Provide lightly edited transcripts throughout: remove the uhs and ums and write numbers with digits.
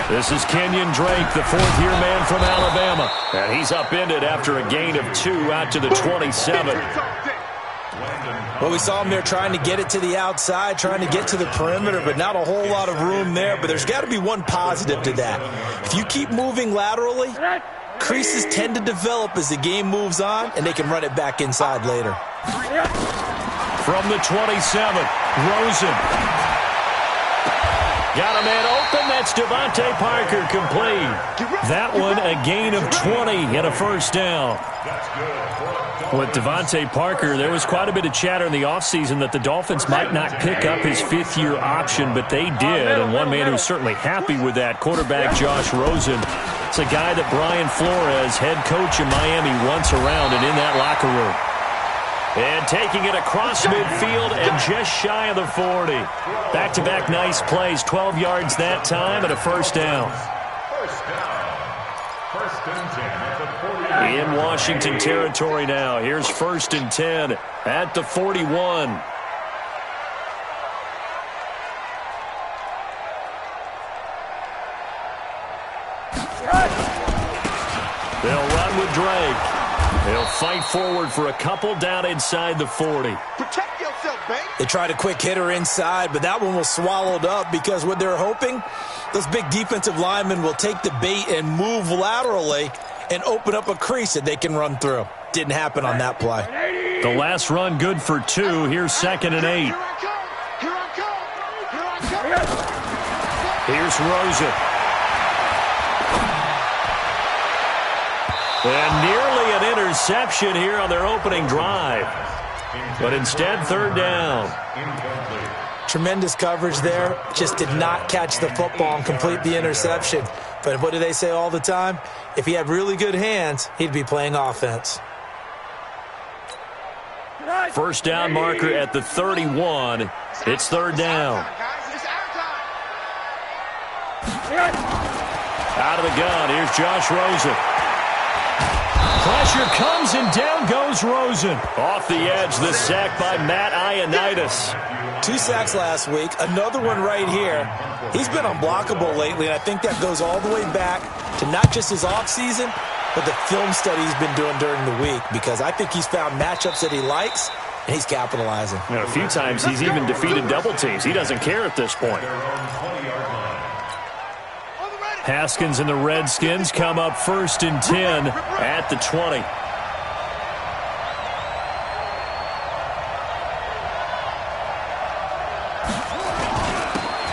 This is Kenyon Drake, the fourth-year man from Alabama. And he's upended after a gain of 2 out to the 27. Well, we saw him there trying to get it to the outside, trying to get to the perimeter, but not a whole lot of room there. But there's got to be one positive to that. If you keep moving laterally, creases tend to develop as the game moves on, and they can run it back inside later. From the 27, Rosen. Got a man open. That's Devontae Parker complete. That one a gain of 20 and a first down. With Devontae Parker, there was quite a bit of chatter in the offseason that the Dolphins might not pick up his fifth-year option, but they did. And one man who's certainly happy with that, quarterback Josh Rosen. It's a guy that Brian Flores, head coach in Miami, wants around and in that locker room. And taking it across midfield and just shy of the 40. Back-to-back nice plays, 12 yards that time and a first down. In Washington territory now. Here's 1st and 10 at the 41. They'll run with Drake. They'll fight forward for a couple down inside the 40. Protect yourself, Banks. They tried a quick hitter inside, but that one was swallowed up because what they're hoping, those big defensive linemen will take the bait and move laterally and open up a crease that they can run through. Didn't happen on that play. The last run good for 2. Here's 2nd and 8. Here's Rosen. And nearly an interception here on their opening drive. But instead, 3rd down. Tremendous coverage there. Just did not catch the football and complete the interception. But what do they say all the time? If he had really good hands, he'd be playing offense. First down marker at the 31. It's 3rd down. Out of the gun, here's Josh Rosen. Pressure comes and down goes Rosen. Off the edge, the sack by Matt Ioannidis. 2 sacks last week, another one right here. He's been unblockable lately, and I think that goes all the way back to not just his offseason, but the film study he's been doing during the week, because I think he's found matchups that he likes, and he's capitalizing. And a few times he's even defeated double teams. He doesn't care at this point. Haskins and the Redskins come up 1st and 10 at the 20.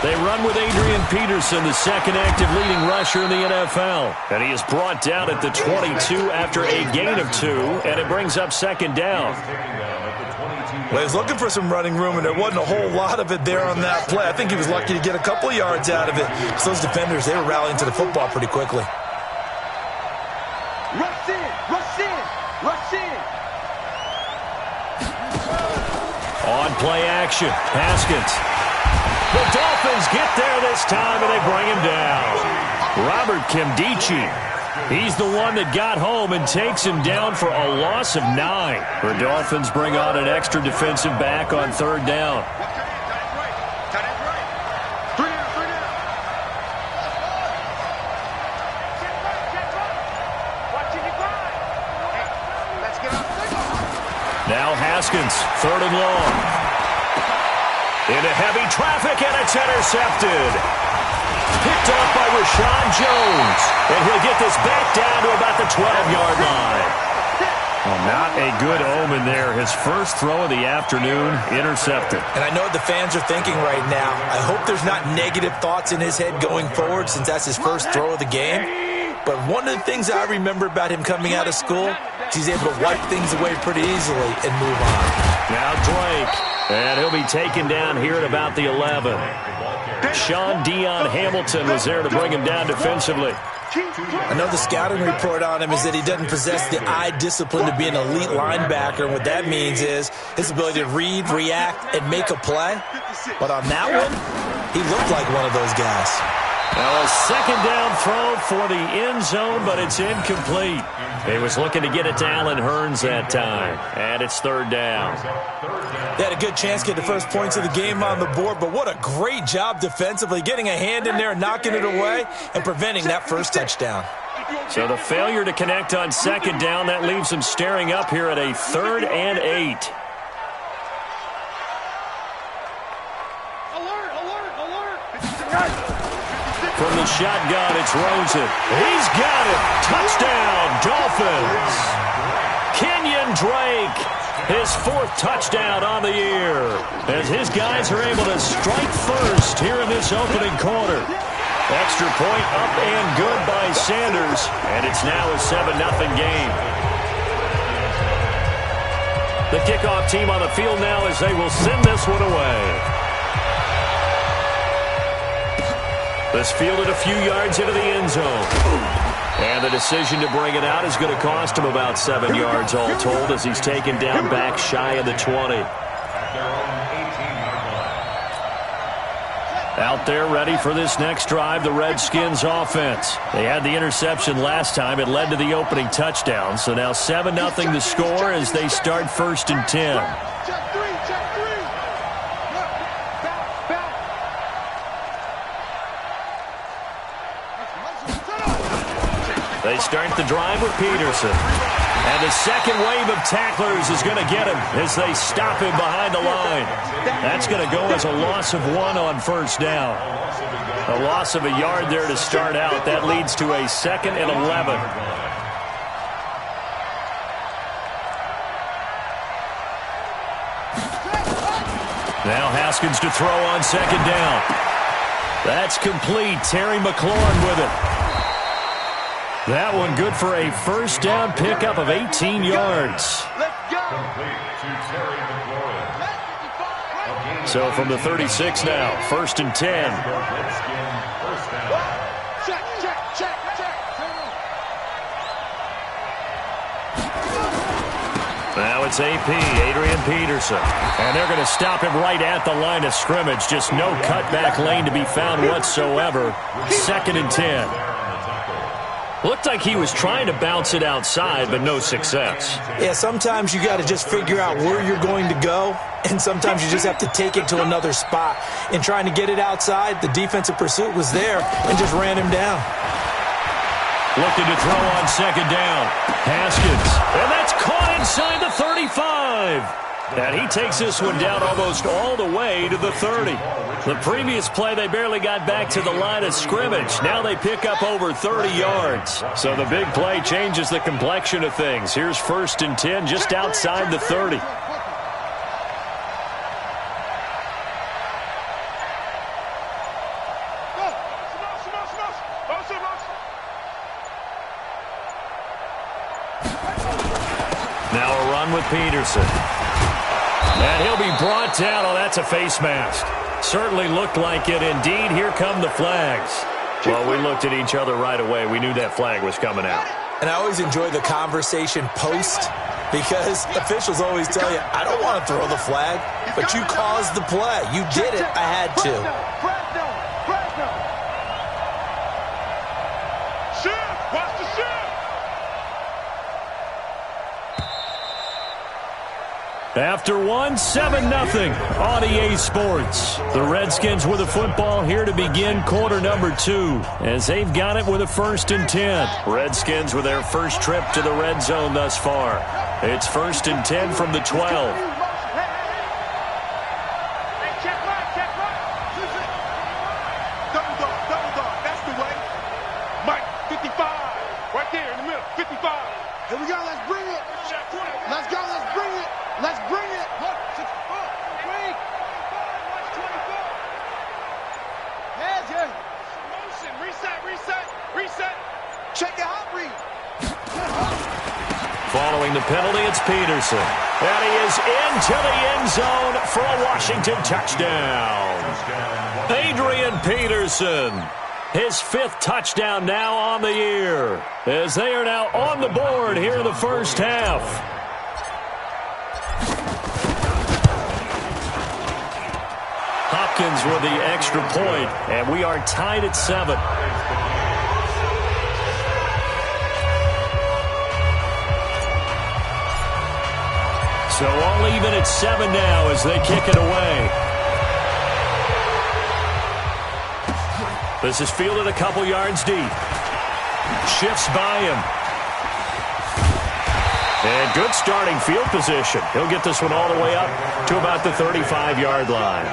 They run with Adrian Peterson, the second active leading rusher in the NFL. And he is brought down at the 22 after a gain of 2, and it brings up 2nd down. Well, he was looking for some running room, and there wasn't a whole lot of it there on that play. I think he was lucky to get a couple of yards out of it. So those defenders, they were rallying to the football pretty quickly. Rush in, rush in, rush in. On play action, Haskins. The Dolphins get there this time, and they bring him down. Robert Nkemdiche. He's the one that got home and takes him down for a loss of 9. The Dolphins bring on an extra defensive back on 3rd down. Now Haskins, 3rd and long. Into heavy traffic, and it's intercepted. Picked off by Rashawn Jones. And he'll get this back down to about the 12-yard line. Well, not a good omen there. His first throw of the afternoon, intercepted. And I know what the fans are thinking right now. I hope there's not negative thoughts in his head going forward, since that's his first throw of the game. But one of the things I remember about him coming out of school is he's able to wipe things away pretty easily and move on. Now Drake. And he'll be taken down here at about the 11. Sean Dion Hamilton was there to bring him down defensively. I know the scouting report on him is that he doesn't possess the eye discipline to be an elite linebacker. And what that means is his ability to read, react, and make a play. But on that one, he looked like one of those guys. Now a second down throw for the end zone, but it's incomplete. He was looking to get it to Allen Hurns that time, and it's third down. They had a good chance to get the first points of the game on the board, but what a great job defensively, getting a hand in there, knocking it away, and preventing that first touchdown. So the failure to connect on second down, that leaves them staring up here at a 3rd and 8. From the shotgun, it's Rosen. He's got it. Touchdown, Dolphins. Kenyon Drake, his 4th touchdown on the year, as his guys are able to strike first here in this opening quarter. Extra point up and good by Sanders, and it's now a 7-0 game. The kickoff team on the field now as they will send this one away. This fielded a few yards into the end zone. And the decision to bring it out is going to cost him about 7 yards all told as he's taken down back shy of the 20. Out there ready for this next drive, the Redskins offense. They had the interception last time. It led to the opening touchdown. So now 7-0 the score as they start 1st and 10. They start the drive with Peterson. And the second wave of tacklers is going to get him as they stop him behind the line. That's going to go as a loss of 1 on first down. A loss of a yard there to start out. That leads to a 2nd and 11. Now Haskins to throw on second down. That's complete. Terry McLaurin with it. That one good for a first down pickup of 18 yards. So from the 36 now, 1st and 10. Now it's AP, Adrian Peterson. And they're going to stop him right at the line of scrimmage. Just no cutback lane to be found whatsoever. 2nd and 10. Looked like he was trying to bounce it outside, but no success. Yeah, sometimes you got to just figure out where you're going to go, and sometimes you just have to take it to another spot. In trying to get it outside, the defensive pursuit was there and just ran him down. Looking to throw on second down. Haskins, and that's caught inside the 35. And he takes this one down almost all the way to the 30. The previous play, they barely got back to the line of scrimmage. Now they pick up over 30 yards. So the big play changes the complexion of things. Here's 1st and 10 just outside the 30. Now a run with Peterson. And he'll be brought down. Oh, that's a face mask. Certainly looked like it. Indeed, here come the flags. Well, we looked at each other right away. We knew that flag was coming out. And I always enjoy the conversation post because officials always tell you, I don't want to throw the flag, but you caused the play. You did it. I had to. After 7-0 on EA Sports. The Redskins with the football here to begin quarter number 2 as they've got it with a 1st and 10. Redskins with their first trip to the red zone thus far. It's 1st and 10 from the 12. Here we go, let's bring it. Let's go, let's bring it. Let's bring it. Look, 6, 4, 3, 24. Heads here. Motion, reset. Check it out, read. Following the penalty, it's Peterson. And he is into the end zone for a Washington touchdown. Adrian Peterson. His 5th touchdown now on the year, as they are now on the board here in the first half. Redskins with the extra point, and we are tied at 7. So all even at 7 now as they kick it away. This is fielded a couple yards deep. Shifts by him. And good starting field position. He'll get this one all the way up to about the 35-yard line.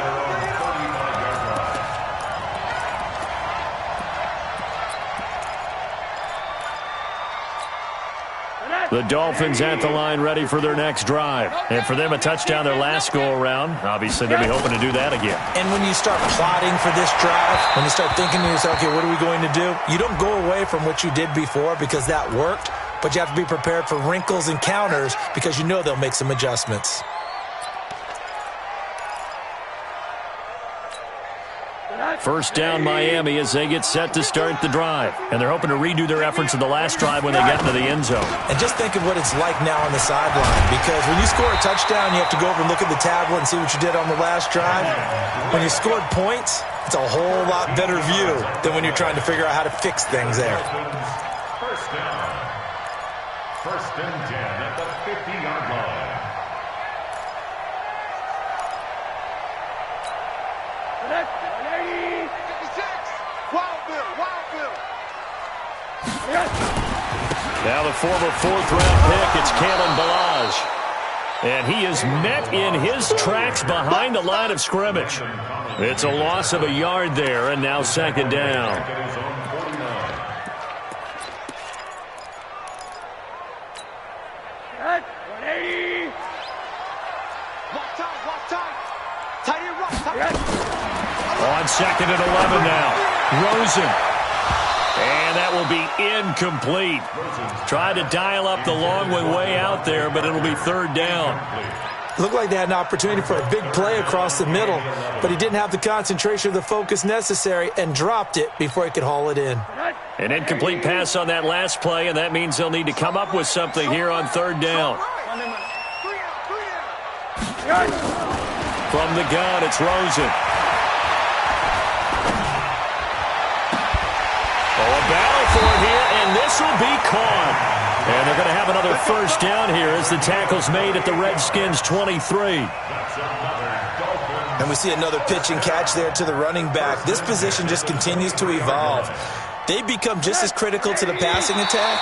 The Dolphins at the line ready for their next drive. And for them, a touchdown their last go-around. Obviously, they'll be hoping to do that again. And when you start plotting for this drive, when you start thinking to yourself, okay, what are we going to do? You don't go away from what you did before because that worked, but you have to be prepared for wrinkles and counters because you know they'll make some adjustments. First down Miami as they get set to start the drive. And they're hoping to redo their efforts in the last drive when they get into the end zone. And just think of what it's like now on the sideline, because when you score a touchdown, you have to go over and look at the tablet and see what you did on the last drive. When you scored points, it's a whole lot better view than when you're trying to figure out how to fix things there. First down. First and 10 at the 50-yard line. Now the former fourth-round pick, it's Kalen Ballage. And he is met in his tracks behind the line of scrimmage. It's a loss of a yard there, and now second down. On second and 11 now. Rosen. And that will be incomplete. Tried to dial up the long one way out there, but it'll be third down. Looked like they had an opportunity for a big play across the middle, but he didn't have the concentration or the focus necessary and dropped it before he could haul it in. An incomplete pass on that last play, and that means they'll need to come up with something here on third down. From the gun, it's Rosen. A battle for it here, and this will be caught. And they're going to have another first down here as the tackle's made at the Redskins' 23. And we see another pitch and catch there to the running back. This position just continues to evolve. They become just as critical to the passing attack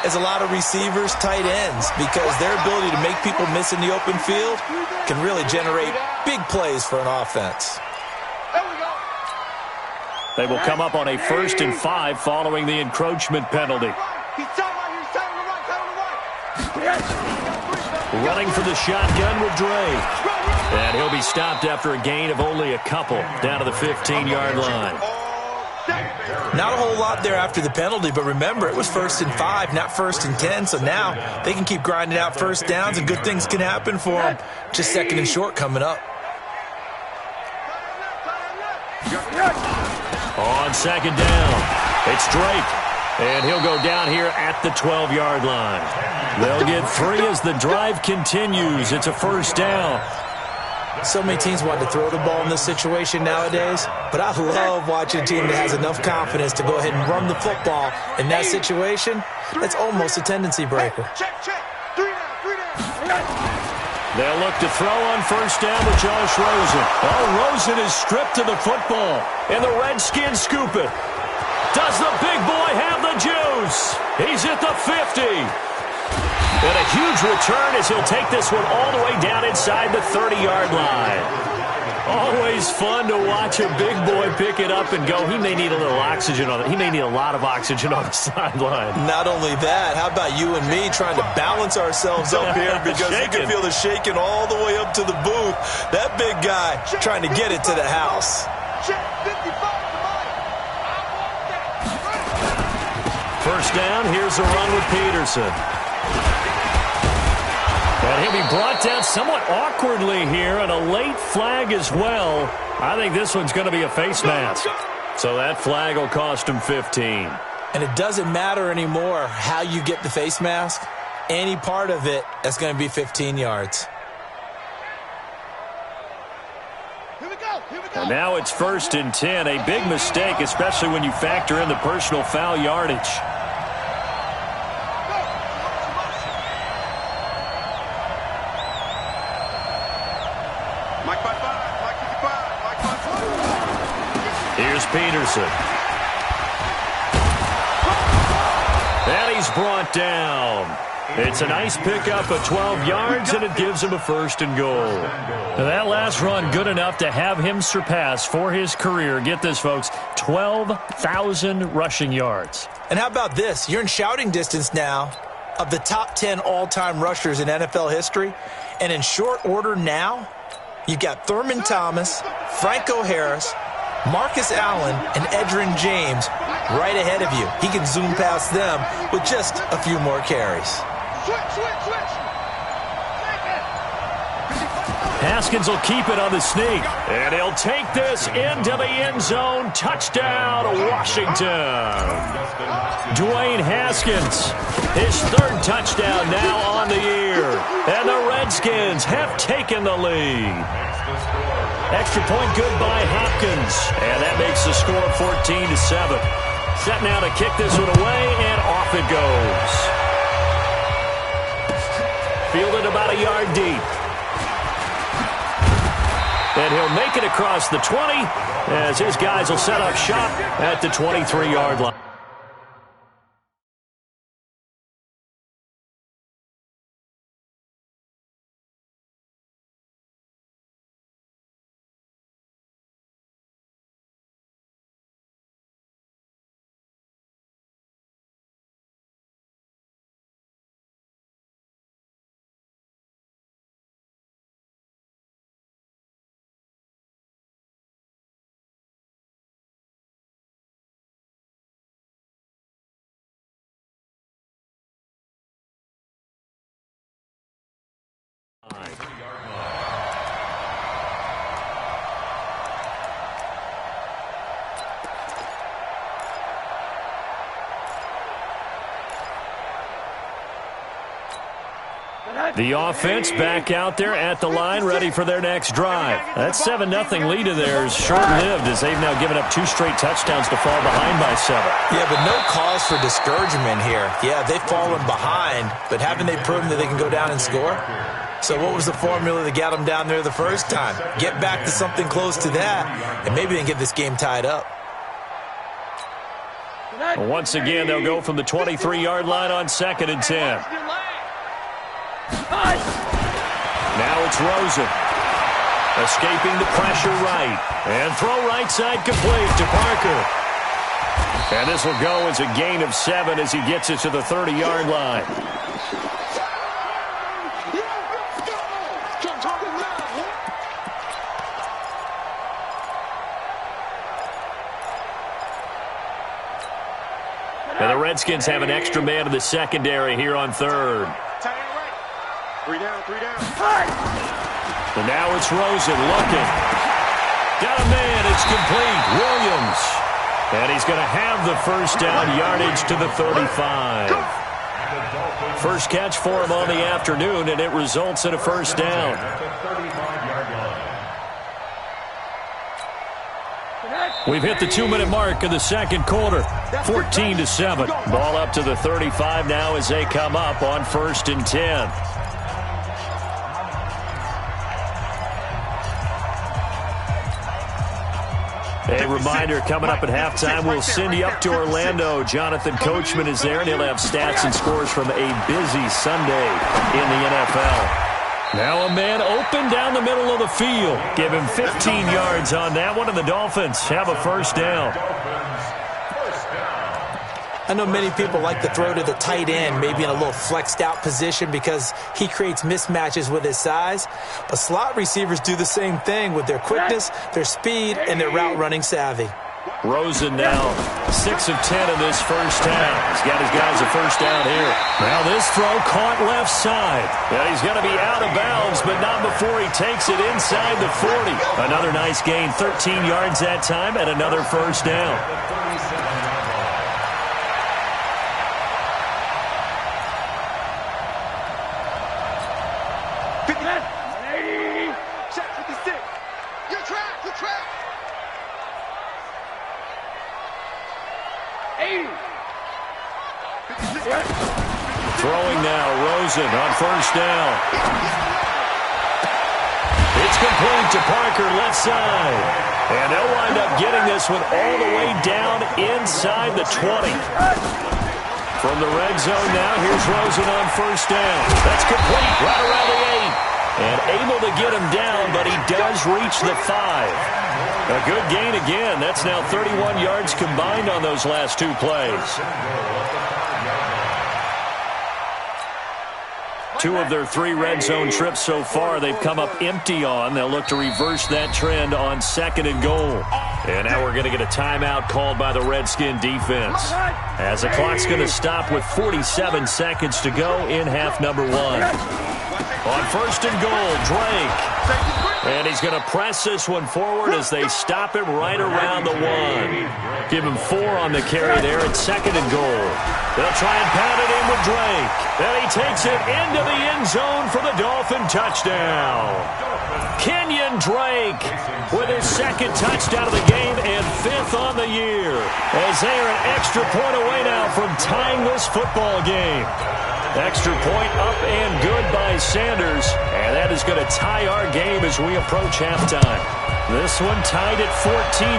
as a lot of receivers, tight ends, because their ability to make people miss in the open field can really generate big plays for an offense. They will come up on a 1st and 5 following the encroachment penalty. Running for the shotgun with Dre. And he'll be stopped after a gain of only a couple down to the 15-yard line. Not a whole lot there after the penalty, but remember, it was 1st and 5, not 1st and 10, so now they can keep grinding out first downs and good things can happen for them. Just 2nd and short coming up. On second down, it's Drake, and he'll go down here at the 12-yard line. They'll get 3 as the drive continues. It's a first down. So many teams want to throw the ball in this situation nowadays, but I love watching a team that has enough confidence to go ahead and run the football in that situation. That's almost a tendency breaker. They'll look to throw on first down with Josh Rosen. Oh, Rosen is stripped to the football, and the Redskins scoop it. Does the big boy have the juice? He's at the 50. And a huge return as he'll take this one all the way down inside the 30-yard line. Always fun to watch a big boy pick it up and go. He may need a little oxygen on it. He may need a lot of oxygen on the sideline. Not only that, how about you and me trying to balance ourselves up here because you can feel the shaking all the way up to the booth. That big guy trying to get it to the house. First down, here's a run with Peterson. And he'll be brought down somewhat awkwardly here, and a late flag as well. I think this one's going to be a face mask. So that flag will cost him 15. And it doesn't matter anymore how you get the face mask. Any part of it, that's going to be 15 yards. Here we go. And now it's 1st and 10. A big mistake, especially when you factor in the personal foul yardage. Here's Peterson. And he's brought down. It's a nice pickup of 12 yards, and it gives him a 1st and goal. Now that last run good enough to have him surpass for his career. Get this, folks, 12,000 rushing yards. And how about this? You're in shouting distance now of the top 10 all-time rushers in NFL history. And in short order now, you've got Thurman Thomas, Franco Harris, Marcus Allen, and Edgerrin James right ahead of you. He can zoom past them with just a few more carries. Haskins will keep it on the sneak. And he'll take this into the end zone. Touchdown, Washington. Dwayne Haskins, his 3rd touchdown now on the year. And the Redskins have taken the lead. Extra point good by Hopkins. And that makes the score 14-7. Set now to kick this one away, and off it goes. Fielded about a yard deep. And he'll make it across the 20 as his guys will set up shop at the 23-yard line. The offense back out there at the line, ready for their next drive. That 7-0 lead of theirs short-lived as they've now given up 2 straight touchdowns to fall behind by 7. Yeah, but no cause for discouragement here. Yeah, they've fallen behind, but haven't they proven that they can go down and score? So what was the formula that got them down there the first time? Get back to something close to that, and maybe they can get this game tied up. Once again, they'll go from the 23-yard line on 2nd and 10. Now it's Rosen. Escaping the pressure right. And throw right side complete to Parker. And this will go as a gain of 7 as he gets it to the 30-yard line. And the Redskins have an extra man in the secondary here on 3rd. 3 down. And now it's Rosen looking. Got a man. It's complete. Williams. And he's going to have the 1st down, yardage to the 35. First catch for him on the afternoon, and it results in a 1st down. We've hit the 2-minute mark of the 2nd quarter. 14-7. Ball up to the 35 now as they come up on 1st and 10. A reminder, coming up at halftime, we'll send you up to Orlando. Jonathan Coachman is there, and he'll have stats and scores from a busy Sunday in the NFL. Now a man open down the middle of the field. Give him 15 yards on that one, and the Dolphins have a 1st down. I know many people like to throw to the tight end, maybe in a little flexed out position because he creates mismatches with his size. But slot receivers do the same thing with their quickness, their speed, and their route running savvy. Rosen now 6 of 10 in this 1st half. He's got his guys a 1st down here. Now this throw caught left side. And he's going to be out of bounds, but not before he takes it inside the 40. Another nice gain, 13 yards that time, and another 1st down. Rosen on first down. It's complete to Parker, left side. And they'll wind up getting this one all the way down inside the 20. From the red zone now, here's Rosen on first down. That's complete, right around the 8. And able to get him down, but he does reach the 5. A good gain again. That's now 31 yards combined on those last two plays. 2 of their 3 red zone trips so far they've come up empty on. They'll look to reverse that trend on 2nd and goal. And now we're going to get a timeout called by the Redskin defense, as the clock's going to stop with 47 seconds to go in half number 1. On 1st and goal, Drake. And he's going to press this one forward as they stop him right around the 1. Give him 4 on the carry there at 2nd and goal. They'll try and pound it in with Drake. And he takes it into the end zone for the Dolphin touchdown. Kenyon Drake with his 2nd touchdown of the game and 5th on the year, as they are an extra point away now from tying this football game. Extra point up and good by Sanders, and that is going to tie our game as we approach halftime. This one tied at 14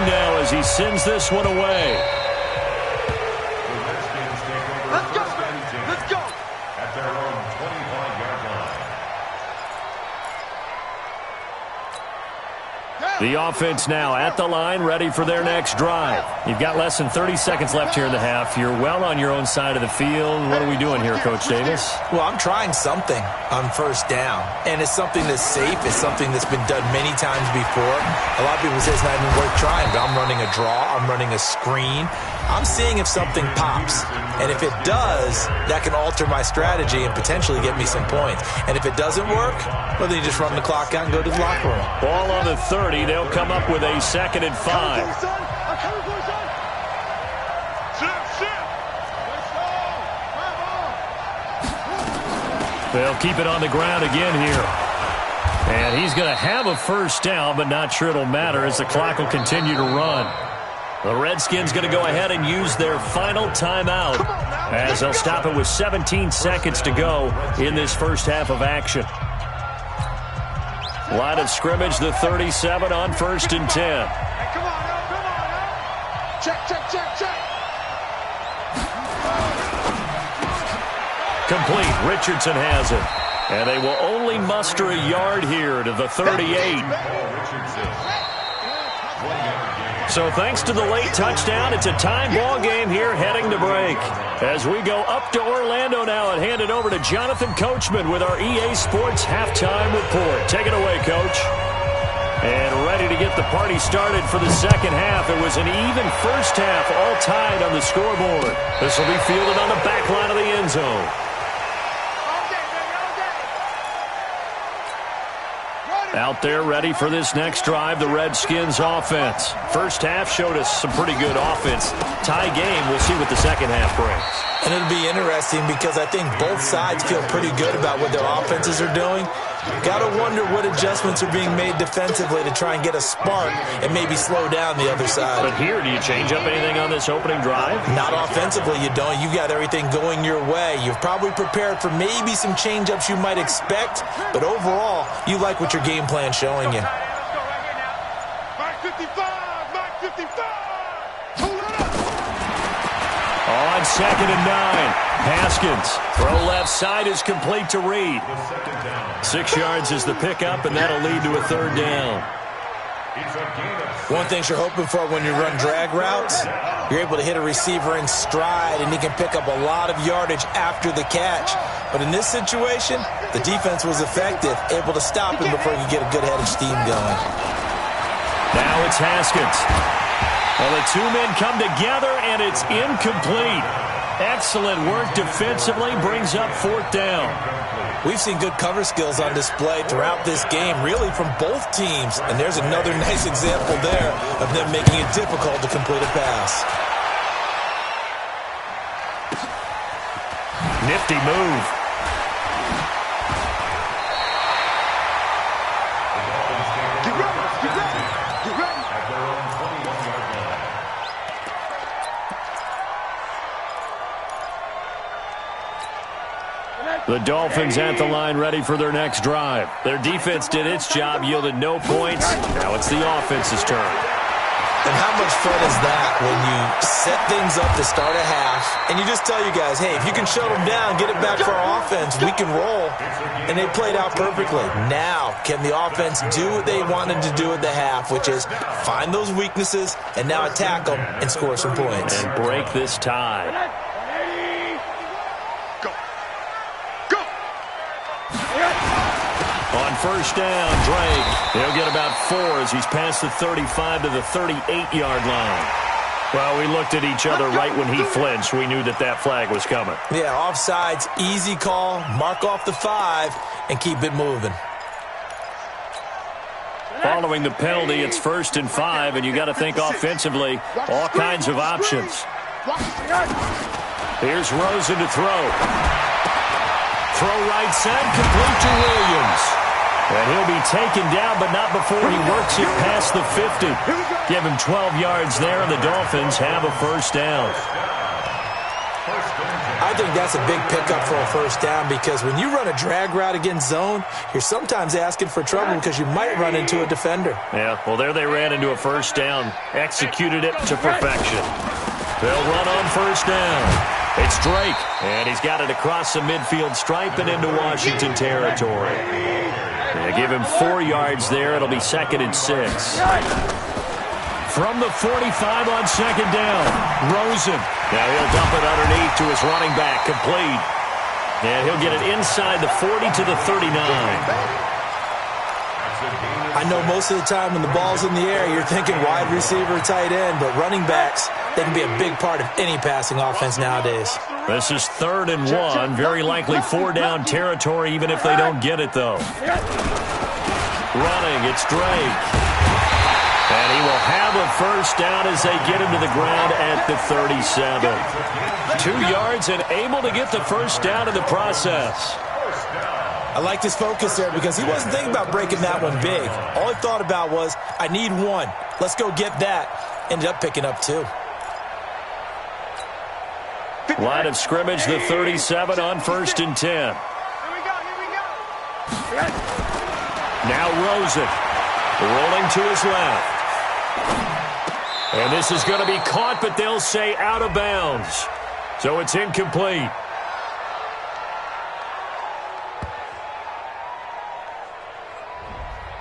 now as he sends this one away. Let's go! Let's go! At their own 25-yard line. The offense now at the line, ready for their next drive. You've got less than 30 seconds left here in the half. You're well on your own side of the field. What are we doing here, Coach Davis? Well, I'm trying something on first down, and it's something that's safe. It's something that's been done many times before. A lot of people say it's not even worth trying, but I'm running a draw. I'm running a screen. I'm seeing if something pops, and if it does, that can alter my strategy and potentially get me some points. And if it doesn't work, well, then you just run the clock out and go to the locker room. Ball on the 30. They'll come up with a 2nd and 5. They'll keep it on the ground again here. And he's going to have a first down, but not sure it'll matter as the clock will continue to run. The Redskins going to go ahead and use their final timeout as they'll stop it with 17 seconds to go in this first half of action. Line of scrimmage, the 37 on 1st and 10. Come on now, come on now. Check, check, check, check. Complete. Richardson has it. And they will only muster a yard here to the 38. So thanks to the late touchdown, it's a time ball game here heading to break. As we go up to Orlando now and hand it over to Jonathan Coachman with our EA Sports Halftime Report. Take it away, Coach. And ready to get the party started for the second half. It was an even first half, all tied on the scoreboard. This will be fielded on the back line of the end zone. Out there ready for this next drive, the Redskins offense. First half showed us some pretty good offense. Tie game, we'll see what the second half brings. And it'll be interesting because I think both sides feel pretty good about what their offenses are doing. Got to wonder what adjustments are being made defensively to try and get a spark and maybe slow down the other side. But here, do you change up anything on this opening drive? Not offensively, you don't. You got everything going your way. You've probably prepared for maybe some change-ups you might expect, but overall, you like what your game plan's showing you. Mark 55! Mark 55! On 2nd and 9. Haskins. Throw left side is complete to Reed. 6 yards is the pickup, and that'll lead to a 3rd down. One thing you're hoping for when you run drag routes, you're able to hit a receiver in stride, and he can pick up a lot of yardage after the catch. But in this situation, the defense was effective, able to stop him before he could get a good head of steam going. Now it's Haskins. Well, the two men come together, and it's incomplete. Excellent work defensively, brings up 4th down. We've seen good cover skills on display throughout this game, really from both teams. And there's another nice example there of them making it difficult to complete a pass. Nifty move. Get ready! Get ready! Get ready! At their own 21-yard line. The The Dolphins at the line ready for their next drive. Their defense did its job, yielded no points. Now it's the offense's turn. And how much fun is that when you set things up to start a half and you just tell you guys, hey, if you can shut them down, get it back for our offense, we can roll. And they played out perfectly. Now, can the offense do what they wanted to do at the half, which is find those weaknesses and now attack them and score some points. And break this tie. On first down, Drake. He'll get about 4 as he's past the 35 to the 38-yard line. Well, we looked at each other right when he flinched. We knew that that flag was coming. Yeah, offsides, easy call. Mark off the 5 and keep it moving. Following the penalty, it's 1st and 5, and you got to think offensively, all kinds of options. Here's Rosen to throw. Throw right side, complete to Williams. And he'll be taken down, but not before he works it past the 50. Give him 12 yards there, and the Dolphins have a first down. I think that's a big pickup for a first down because when you run a drag route against zone, you're sometimes asking for trouble because you might run into a defender. Yeah, well, there they ran into a first down. Executed it to perfection. They'll run on first down. It's Drake, and he's got it across the midfield stripe and into Washington territory. They give him 4 yards there. It'll be 2nd and 6. From the 45 on 2nd down, Rosen. Now he'll dump it underneath to his running back, complete. And he'll get it inside the 40 to the 39. I know most of the time when the ball's in the air, you're thinking wide receiver, tight end, but running backs, they can be a big part of any passing offense nowadays. This is 3rd and 1, very likely 4-down territory, even if they don't get it, though. Running, it's Drake. And he will have a first down as they get him to the ground at the 37. 2 yards and able to get the first down in the process. I liked his focus there because he wasn't thinking about breaking that one big. All he thought about was, I need 1. Let's go get that. Ended up picking up 2. Line of scrimmage, the 37 on 1st and 10. Here we go. Now Rosen rolling to his left. And this is going to be caught, but they'll say out of bounds. So it's incomplete.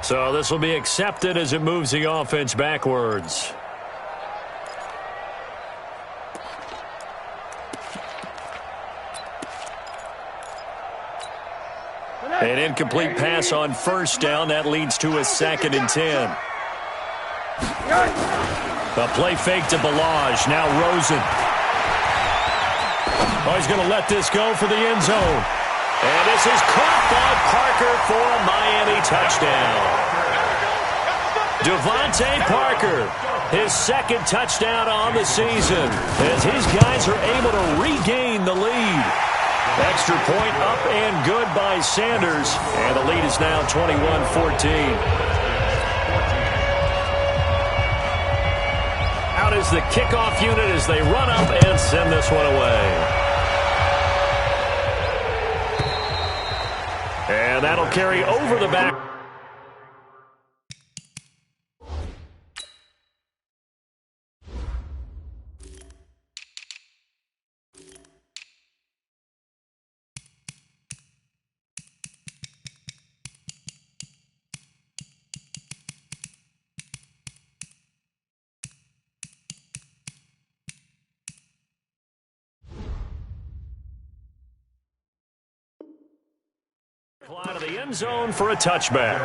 So this will be accepted as it moves the offense backwards. An incomplete pass on first down. That leads to a 2nd and 10. A play fake to Ballage. Now Rosen. Oh, he's going to let this go for the end zone. And this is caught by Parker for a Miami touchdown. Devontae Parker, his 2nd touchdown on the season, as his guys are able to regain the lead. Extra point up and good by Sanders, and the lead is now 21-14. Out is the kickoff unit as they run up and send this one away. And that'll carry over the back. Line of the end zone for a touchback.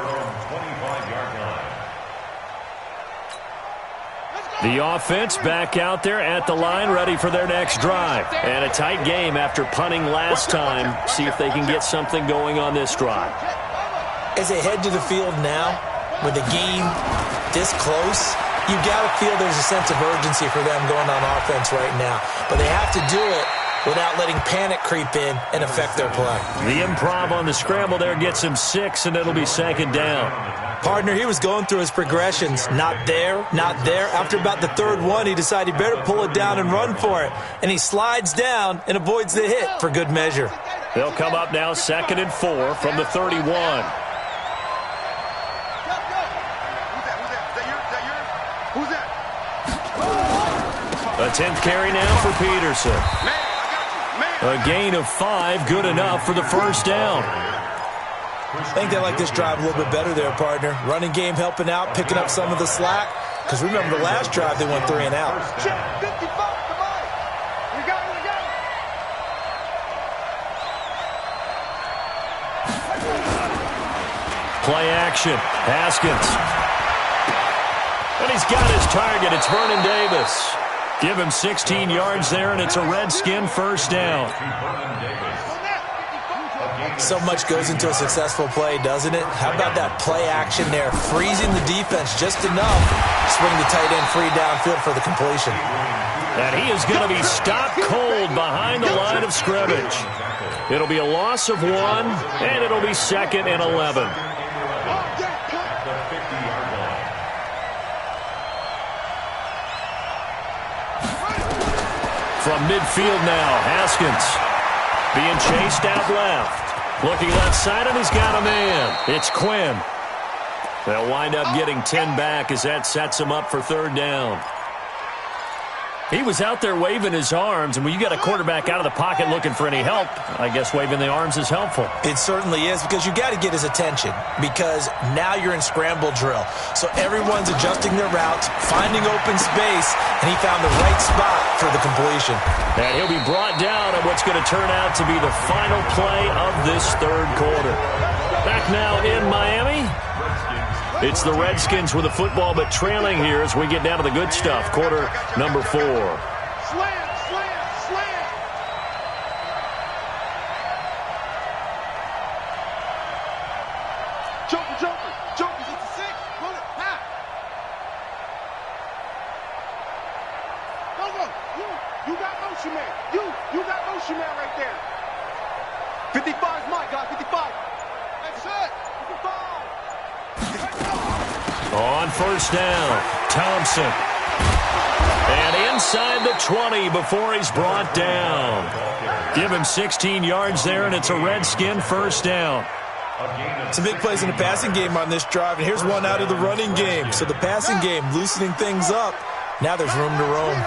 The offense back out there at the line, ready for their next drive. And a tight game after punting last time. See if they can get something going on this drive. As they head to the field now, with the game this close, you got to feel there's a sense of urgency for them going on offense right now. But they have to do it without letting panic creep in and affect their play. The improv on the scramble there gets him 6, and it'll be second down. Partner, he was going through his progressions. Not there, not there. After about the third one, he decided he better pull it down and run for it. And he slides down and avoids the hit for good measure. They'll come up now 2nd and 4 from the 31. Who's that? A 10th carry now for Peterson. A gain of 5, good enough for the first down. I think they like this drive a little bit better there, partner. Running game helping out, picking up some of the slack. Because remember, the last drive they went 3 and out. Check 55, come on. We got it. Play action. Haskins. And he's got his target. It's Vernon Davis. Give him 16 yards there, and it's a Redskin first down. So much goes into a successful play, doesn't it? How about that play action there? Freezing the defense just enough to swing the tight end free downfield for the completion. And he is going to be stopped cold behind the line of scrimmage. It'll be a loss of 1, and it'll be 2nd and 11. From midfield now, Haskins being chased out left. Looking left side, and he's got a man. It's Quinn. They'll wind up getting 10 back as that sets him up for 3rd down. He was out there waving his arms, and when you got a quarterback out of the pocket looking for any help, I guess waving the arms is helpful. It certainly is, because you got to get his attention, because now you're in scramble drill. So everyone's adjusting their routes, finding open space, and he found the right spot for the completion. And he'll be brought down on what's going to turn out to be the final play of this 3rd quarter. Back now in Miami. It's the Redskins with the football, but trailing here as we get down to the good stuff. Quarter number 4. Slam. Jokers, it's a 6. Pull it, pass. No, you got motion man. You got motion man right there. 55 is my guy, 55. That's it, 55. On first down, Thompson. And inside the 20 before he's brought down. Give him 16 yards there, and it's a Redskin first down. Some big plays in the passing game on this drive, and here's one out of the running game. So the passing game loosening things up. Now there's room to roam.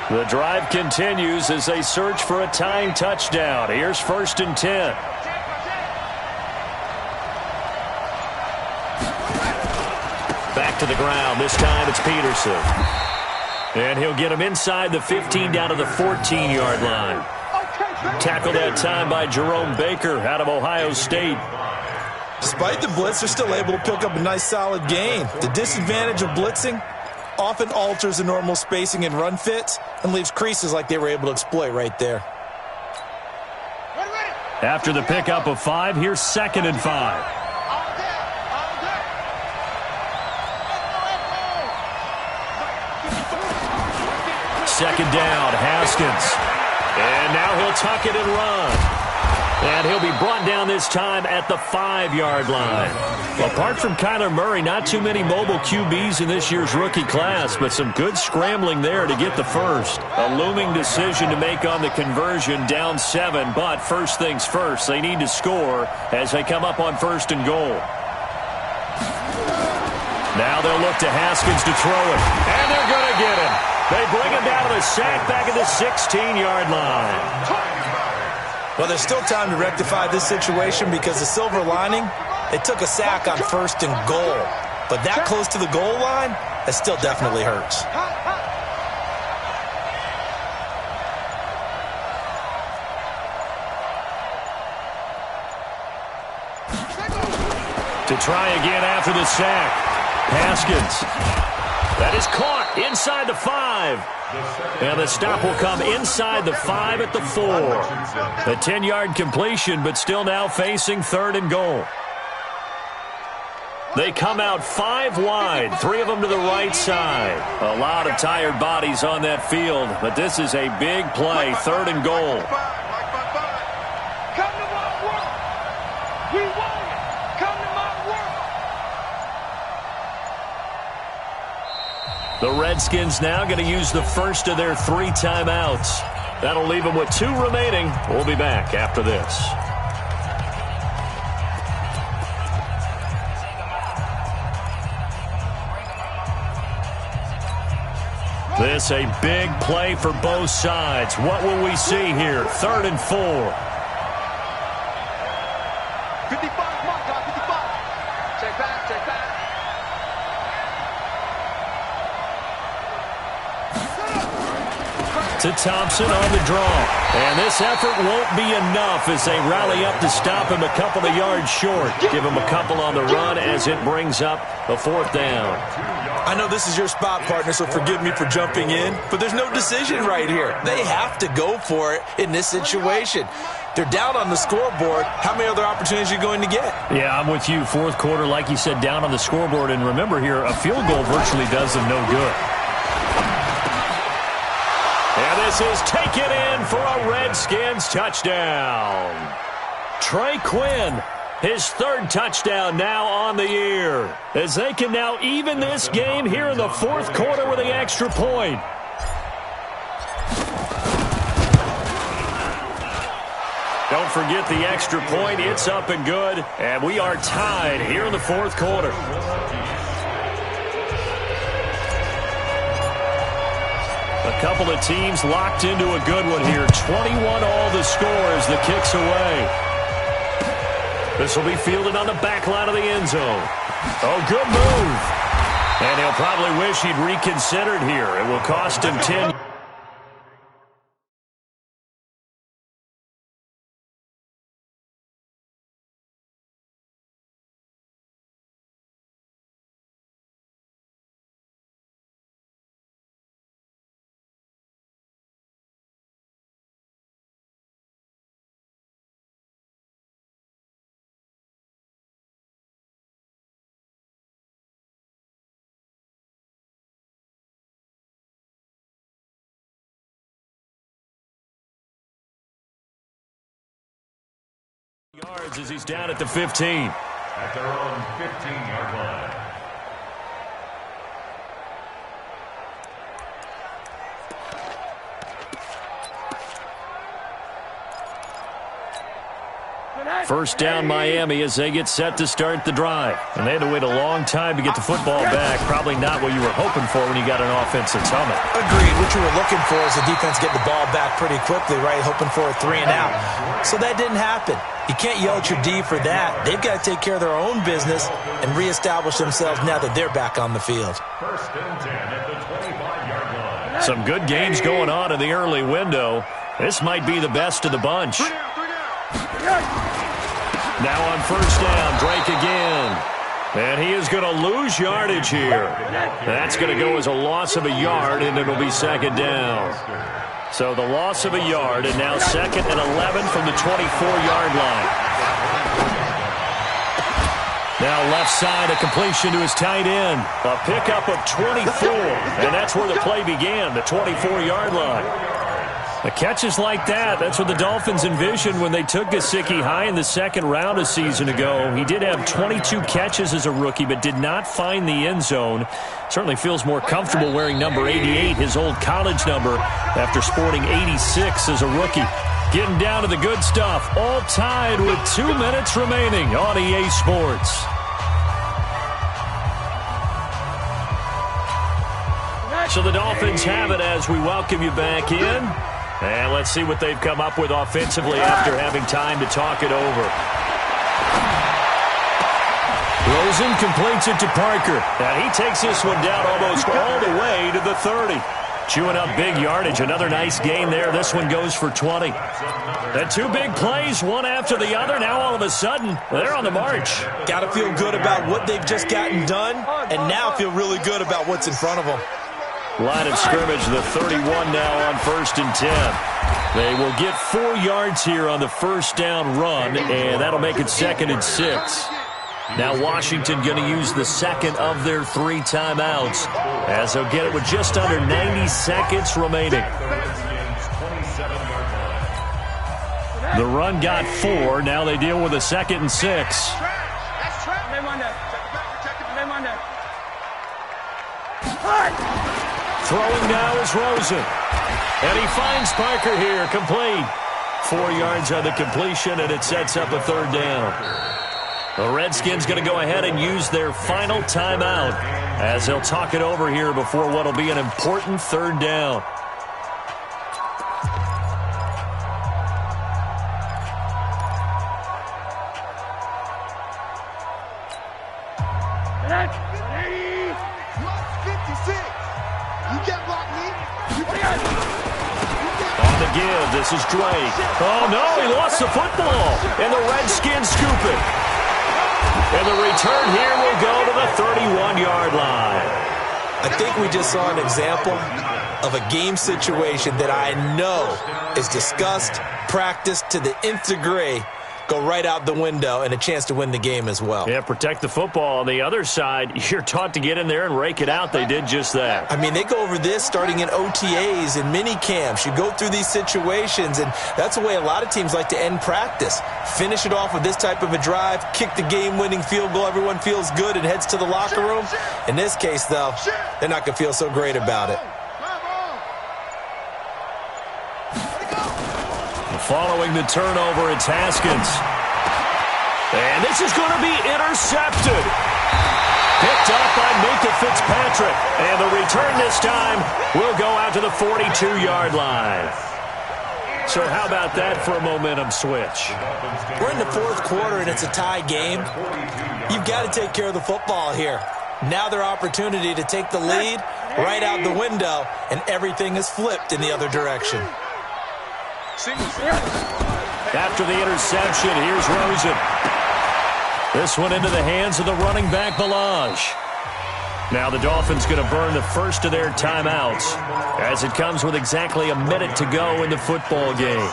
The drive continues as they search for a tying touchdown. Here's 1st and 10. Back to the ground. This time it's Peterson. And he'll get him inside the 15 down to the 14-yard line. Tackled that time by Jerome Baker out of Ohio State. Despite the blitz, they're still able to pick up a nice solid gain. The disadvantage of blitzing often alters the normal spacing and run fits and leaves creases like they were able to exploit right there. After the pickup of 5, here's 2nd and 5. Second down, Haskins. And now he'll tuck it and run. And he'll be brought down this time at the 5-yard line. Apart from Kyler Murray, not too many mobile QBs in this year's rookie class, but some good scrambling there to get the first. A looming decision to make on the conversion, down 7, but first things first, they need to score as they come up on 1st and goal. Now they'll look to Haskins to throw it, and they're going to get him. They bring him down to the sack back at the 16-yard line. Well, there's still time to rectify this situation because the silver lining, they took a sack on 1st and goal. But that close to the goal line, that still definitely hurts. To try again after the sack. Haskins. That is caught inside the 5. And the stop will come inside the 5 at the 4. A 10-yard completion, but still now facing 3rd and goal. They come out 5 wide, 3 of them to the right side. A lot of tired bodies on that field, but this is a big play, 3rd and goal. Come to my world. We want it. Come to my world. The Redskins now going to use the first of their 3 timeouts. That'll leave them with 2 remaining. We'll be back after this. This a big play for both sides. What will we see here? 3rd and 4. 55, come on, guys, 55. Check back, check back. To Thompson on the draw. And this effort won't be enough as they rally up to stop him a couple of yards short. Give him a couple on the run as it brings up a 4th down. I know this is your spot, partner, so forgive me for jumping in, but there's no decision right here. They have to go for it in this situation. They're down on the scoreboard. How many other opportunities are you going to get? Yeah, I'm with you. 4th quarter, like you said, down on the scoreboard. And remember here, a field goal virtually does them no good. And this is taken in for a Redskins touchdown. Trey Quinn, his 3rd touchdown now on the year, as they can now even this game here in the 4th quarter with the extra point. Don't forget the extra point. It's up and good, and we are tied here in the 4th quarter. A couple of teams locked into a good one here. 21 all the score as the kick's away. This will be fielded on the back line of the end zone. Oh, good move. And he'll probably wish he'd reconsidered here. It will cost him 10. Yards as he's down at the 15. At their own 15-yard line. First down Miami as they get set to start the drive. And they had to wait a long time to get the football back. Probably not what you were hoping for when you got an offense that's humming. Agreed. What you were looking for is the defense get the ball back pretty quickly, right? Hoping for a 3 and out. So that didn't happen. You can't yell at your D for that. They've got to take care of their own business and reestablish themselves now that they're back on the field. 1st and 10 at the 25-yard line. Some good games going on in the early window. This might be the best of the bunch. Now on 1st down, Drake again. And he is going to lose yardage here. That's going to go as a loss of a yard, and it'll be 2nd down. So the loss of a yard, and now 2nd and 11 from the 24-yard line. Now left side, a completion to his tight end. A pickup of 24, and that's where the play began, the 24-yard line. The catches like that, that's what the Dolphins envisioned when they took Gesicki high in the 2nd round a season ago. He did have 22 catches as a rookie, but did not find the end zone. Certainly feels more comfortable wearing number 88, his old college number, after sporting 86 as a rookie. Getting down to the good stuff, all tied with 2 minutes remaining on EA Sports. So the Dolphins have it as we welcome you back in. And let's see what they've come up with offensively after having time to talk it over. Rosen completes it to Parker. And he takes this one down almost all the way to the 30. Chewing up big yardage. Another nice gain there. This one goes for 20. And 2 big plays, one after the other. Now all of a sudden, they're on the march. Got to feel good about what they've just gotten done, and now feel really good about what's in front of them. Line of scrimmage, the 31 now on 1st and 10. They will get 4 yards here on the 1st down run, and that'll make it 2nd and 6. Now Washington going to use the second of their 3 timeouts as they'll get it with just under 90 seconds remaining. The run got 4. Now they deal with a 2nd and 6. Throwing now is Rosen. And he finds Parker here, complete. 4 yards on the completion, and it sets up a 3rd down. The Redskins going to go ahead and use their final timeout as they'll talk it over here before what will be an important 3rd down. This is Drake. Oh, no, he lost the football. And the Redskins scoop it. And the return here will go to the 31-yard line. I think we just saw an example of a game situation that I know is discussed, practiced to the nth degree, go right out the window, and a chance to win the game as well. Yeah, protect the football. On the other side, you're taught to get in there and rake it out. They did just that. I mean, they go over this starting in OTAs and mini camps. You go through these situations, and that's the way a lot of teams like to end practice. Finish it off with this type of a drive, kick the game-winning field goal. Everyone feels good and heads to the locker room. In this case, though, they're not going to feel so great about it. Following the turnover, it's Haskins. And this is going to be intercepted. Picked up by Minkah Fitzpatrick. And the return this time will go out to the 42-yard line. So how about that for a momentum switch? We're in the 4th quarter, and it's a tie game. You've got to take care of the football here. Now their opportunity to take the lead right out the window, and everything is flipped in the other direction. After the interception, here's Rosen. This one into the hands of the running back, Ballage. Now the Dolphins going to burn the first of their timeouts as it comes with exactly a minute to go in the football game.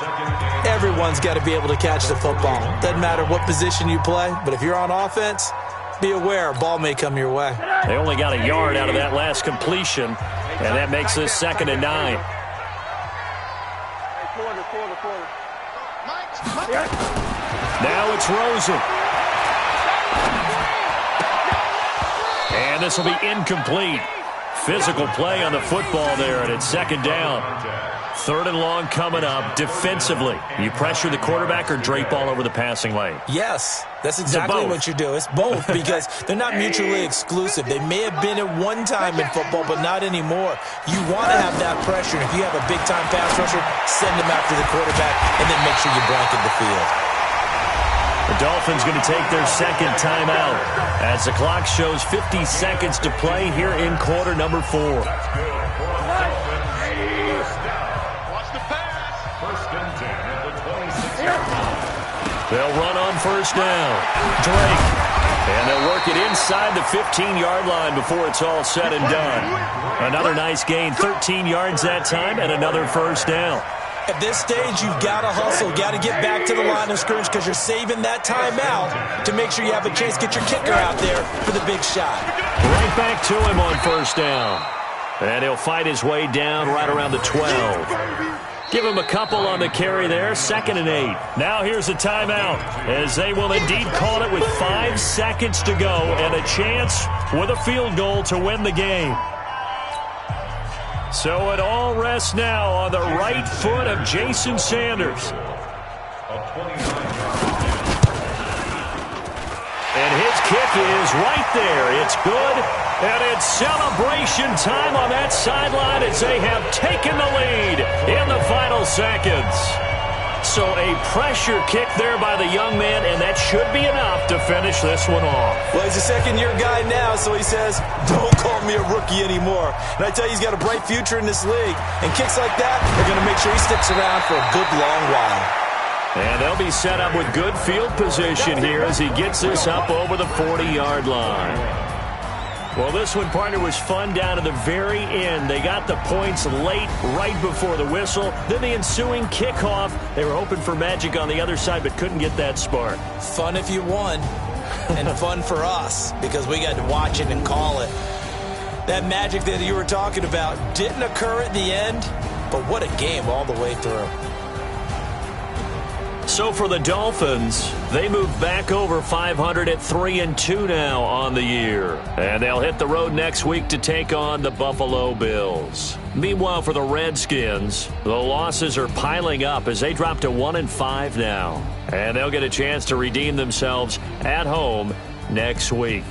Everyone's got to be able to catch the football. Doesn't matter what position you play, but if you're on offense, be aware, a ball may come your way. They only got a yard out of that last completion, and that makes this 2nd and 9. Now it's Rosen. And this will be incomplete. Physical play on the football there, and it's 2nd down. 3rd and long coming up defensively. You pressure the quarterback or drape all over the passing lane? Yes, that's exactly what you do. It's both because they're not mutually exclusive. They may have been at one time in football, but not anymore. You want to have that pressure. And if you have a big-time pass rusher, send him after the quarterback and then make sure you blanket the field. The Dolphins going to take their 2nd timeout as the clock shows 50 seconds to play here in quarter number 4. They'll run on 1st down. Drake. And they'll work it inside the 15-yard line before it's all said and done. Another nice gain, 13 yards that time, and another 1st down. At this stage, you've got to hustle, got to get back to the line of scrimmage because you're saving that timeout to make sure you have a chance to get your kicker out there for the big shot. Right back to him on 1st down. And he'll fight his way down right around the 12. Give him a couple on the carry there, 2nd and 8. Now here's a timeout as they will indeed call it with 5 seconds to go and a chance with a field goal to win the game. So it all rests now on the right foot of Jason Sanders. And his kick is right there. It's good. And it's celebration time on that sideline as they have taken the lead in the final seconds. So a pressure kick there by the young man, and that should be enough to finish this one off. Well, he's a second-year guy now, so he says, don't call me a rookie anymore. And I tell you, he's got a bright future in this league. And kicks like that, they're going to make sure he sticks around for a good long while. And they'll be set up with good field position here as he gets this up over the 40-yard line. Well, this one, partner, was fun down to the very end. They got the points late, right before the whistle. Then the ensuing kickoff. They were hoping for magic on the other side, but couldn't get that spark. Fun if you won. and fun for us because we got to watch it and call it. That magic that you were talking about didn't occur at the end, but what a game all the way through. So for the Dolphins, they move back over 500 at 3-2 now on the year. And they'll hit the road next week to take on the Buffalo Bills. Meanwhile, for the Redskins, the losses are piling up as they drop to 1-5 now. And they'll get a chance to redeem themselves at home next week.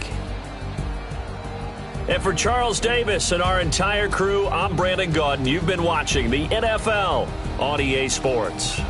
And for Charles Davis and our entire crew, I'm Brandon Gaudin. You've been watching the NFL on EA Sports.